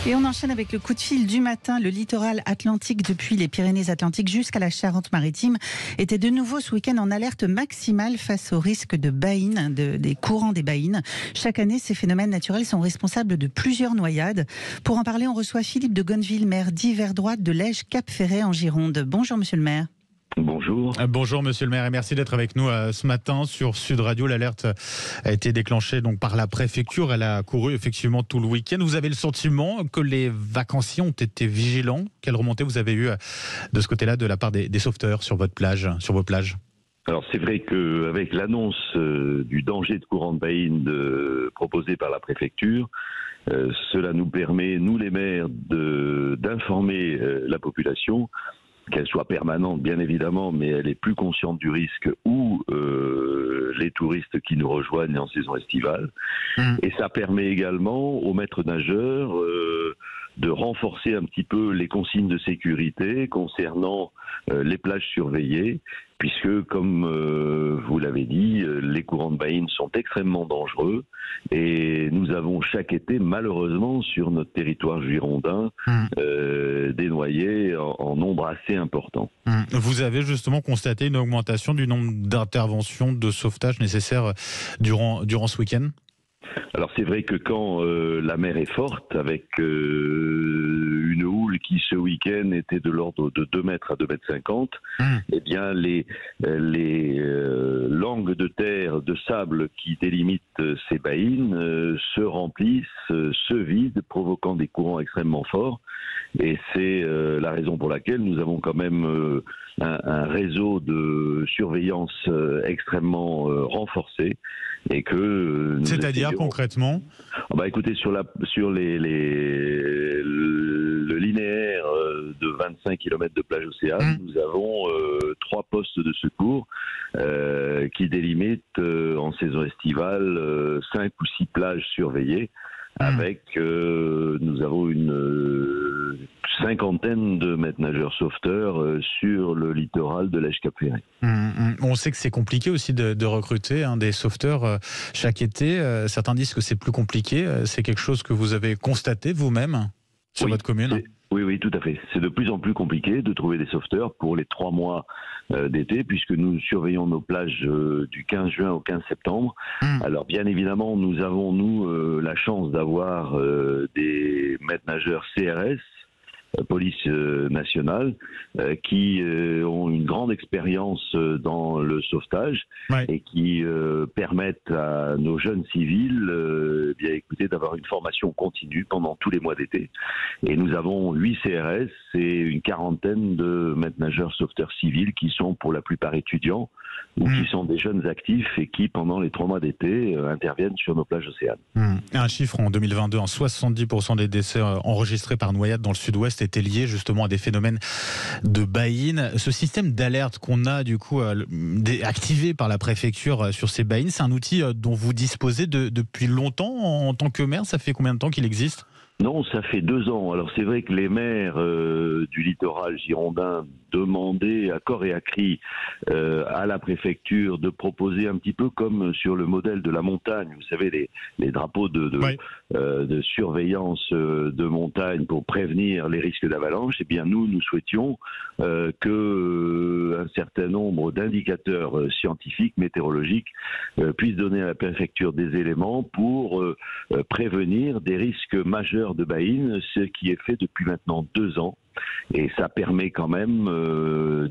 Et on enchaîne avec le coup de fil du matin. Le littoral atlantique depuis les Pyrénées-Atlantiques jusqu'à la Charente-Maritime était de nouveau ce week-end en alerte maximale face au risque de baïnes, des courants des baïnes. Chaque année, ces phénomènes naturels sont responsables de plusieurs noyades. Pour en parler, on reçoit Philippe de Gonneville, maire d'Yverdroite de Lège-Cap-Ferret en Gironde. Bonjour monsieur le maire. Bonjour. Bonjour monsieur le maire et merci d'être avec nous ce matin sur Sud Radio. L'alerte a été déclenchée donc par la préfecture. Elle a couru effectivement tout le week-end. Vous avez le sentiment que les vacanciers ont été vigilants? Quelle remontée vous avez eue de ce côté-là de la part des sauveteurs sur votre plage, sur vos plages? Alors c'est vrai qu'avec l'annonce du danger de courant de baïne proposé par la préfecture, cela nous permet, nous les maires, d'informer la population, qu'elle soit permanente bien évidemment, mais elle est plus consciente du risque, ou les touristes qui nous rejoignent en saison estivale. Et ça permet également aux maîtres nageurs de renforcer un petit peu les consignes de sécurité concernant les plages surveillées, puisque comme vous l'avez dit, les courants de baïne sont extrêmement dangereux et nous avons chaque été malheureusement sur notre territoire girondin des noyés en nombre assez important. Vous avez justement constaté une augmentation du nombre d'interventions de sauvetage nécessaires durant ce week-end? Alors c'est vrai que quand la mer est forte, avec une houle qui ce week-end était de l'ordre de 2 mètres à 2 mètres 50, eh bien les langues de terre, de sable qui délimitent ces baïnes se remplissent, se vident, provoquant des courants extrêmement forts. Et c'est la raison pour laquelle nous avons quand même un réseau de surveillance extrêmement renforcé. Et que c'est-à-dire concrètement? Écoutez, le linéaire de 25 km de plage océane, nous avons 3 postes de secours qui délimitent en saison estivale 5 ou 6 plages surveillées. Avec, nous avons une cinquantaine de maîtres nageurs sauveteurs sur le littoral de Lège-Cap-Ferret. On sait que c'est compliqué aussi de recruter des sauveteurs chaque été. Certains disent que c'est plus compliqué. C'est quelque chose que vous avez constaté vous-même sur votre commune? Oui, tout à fait. C'est de plus en plus compliqué de trouver des sauveteurs pour les 3 mois d'été, puisque nous surveillons nos plages du 15 juin au 15 septembre. Alors bien évidemment, nous avons, la chance d'avoir des maîtres nageurs CRS, police nationale, qui ont une grande expérience dans le sauvetage et qui permettent à nos jeunes civils d'avoir une formation continue pendant tous les mois d'été. Et nous avons 8 CRS et une quarantaine de maîtres nageurs sauveteurs civils qui sont pour la plupart étudiants ou qui sont des jeunes actifs et qui, pendant les 3 mois d'été, interviennent sur nos plages océanes. Un chiffre en 2022, 70% des décès enregistrés par noyade dans le sud-ouest étaient liés justement à des phénomènes de baïnes. Ce système d'alerte qu'on a du coup activé par la préfecture sur ces baïnes, c'est un outil dont vous disposez depuis longtemps en tant que maire? Ça fait combien de temps qu'il existe? Non, ça fait 2 ans. Alors c'est vrai que les maires du littoral girondin demandaient à corps et à cri à la préfecture de proposer un petit peu comme sur le modèle de la montagne. Vous savez, les drapeaux de surveillance de montagne pour prévenir les risques d'avalanche. Eh bien nous souhaitions que un certain nombre d'indicateurs scientifiques, météorologiques, puissent donner à la préfecture des éléments pour prévenir des risques majeurs de baïnes, ce qui est fait depuis maintenant 2 ans. Et ça permet quand même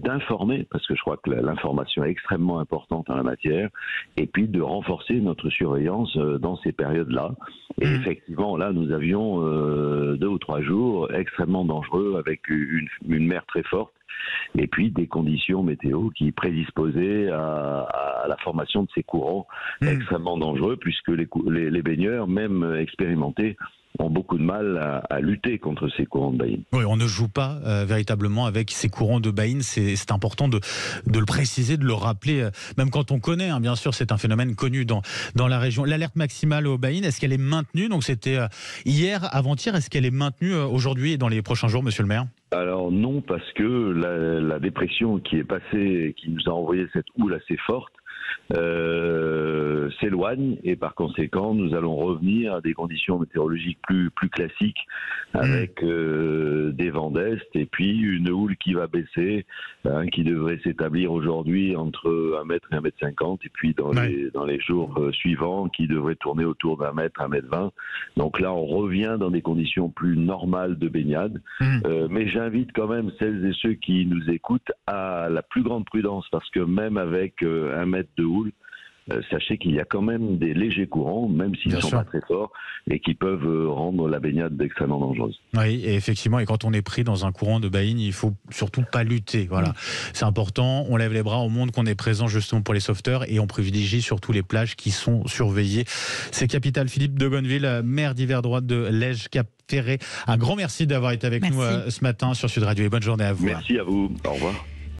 d'informer, parce que je crois que l'information est extrêmement importante en la matière, et puis de renforcer notre surveillance dans ces périodes-là. Et effectivement, là, nous avions 2 ou 3 jours extrêmement dangereux avec une mer très forte, et puis des conditions météo qui prédisposaient à la formation de ces courants extrêmement dangereux, puisque les baigneurs, même expérimentés, ont beaucoup de mal à lutter contre ces courants de baïne. Oui, on ne joue pas véritablement avec ces courants de baïne. C'est important de le préciser, de le rappeler, même quand on connaît, bien sûr, c'est un phénomène connu dans la région. L'alerte maximale aux baïnes, est-ce qu'elle est maintenue? Donc c'était hier, avant-hier, est-ce qu'elle est maintenue aujourd'hui et dans les prochains jours, monsieur le maire? Alors non, parce que la dépression qui est passée, qui nous a envoyé cette houle assez forte, s'éloigne, et par conséquent nous allons revenir à des conditions météorologiques plus classiques, avec des vents d'est et puis une houle qui va baisser, qui devrait s'établir aujourd'hui entre 1 mètre et 1 mètre 50, et puis dans les jours suivants qui devrait tourner autour d'1 mètre, 1 mètre 20. Donc là on revient dans des conditions plus normales de baignade, mais j'invite quand même celles et ceux qui nous écoutent à la plus grande prudence, parce que même avec 1 mètre de houle, sachez qu'il y a quand même des légers courants, même s'ils ne sont pas très forts, et qui peuvent rendre la baignade extrêmement dangereuse. Oui, et effectivement, et quand on est pris dans un courant de baïne, il faut surtout pas lutter. Voilà, c'est important. On lève les bras, on montre qu'on est présent justement pour les sauveteurs, et on privilégie surtout les plages qui sont surveillées. C'est Capital. Philippe de Gonneville, maire d'Yverdroit de Lège-Cap-Ferré. Un grand merci d'avoir été avec nous ce matin sur Sud Radio, et bonne journée à vous. Merci à vous. Au revoir.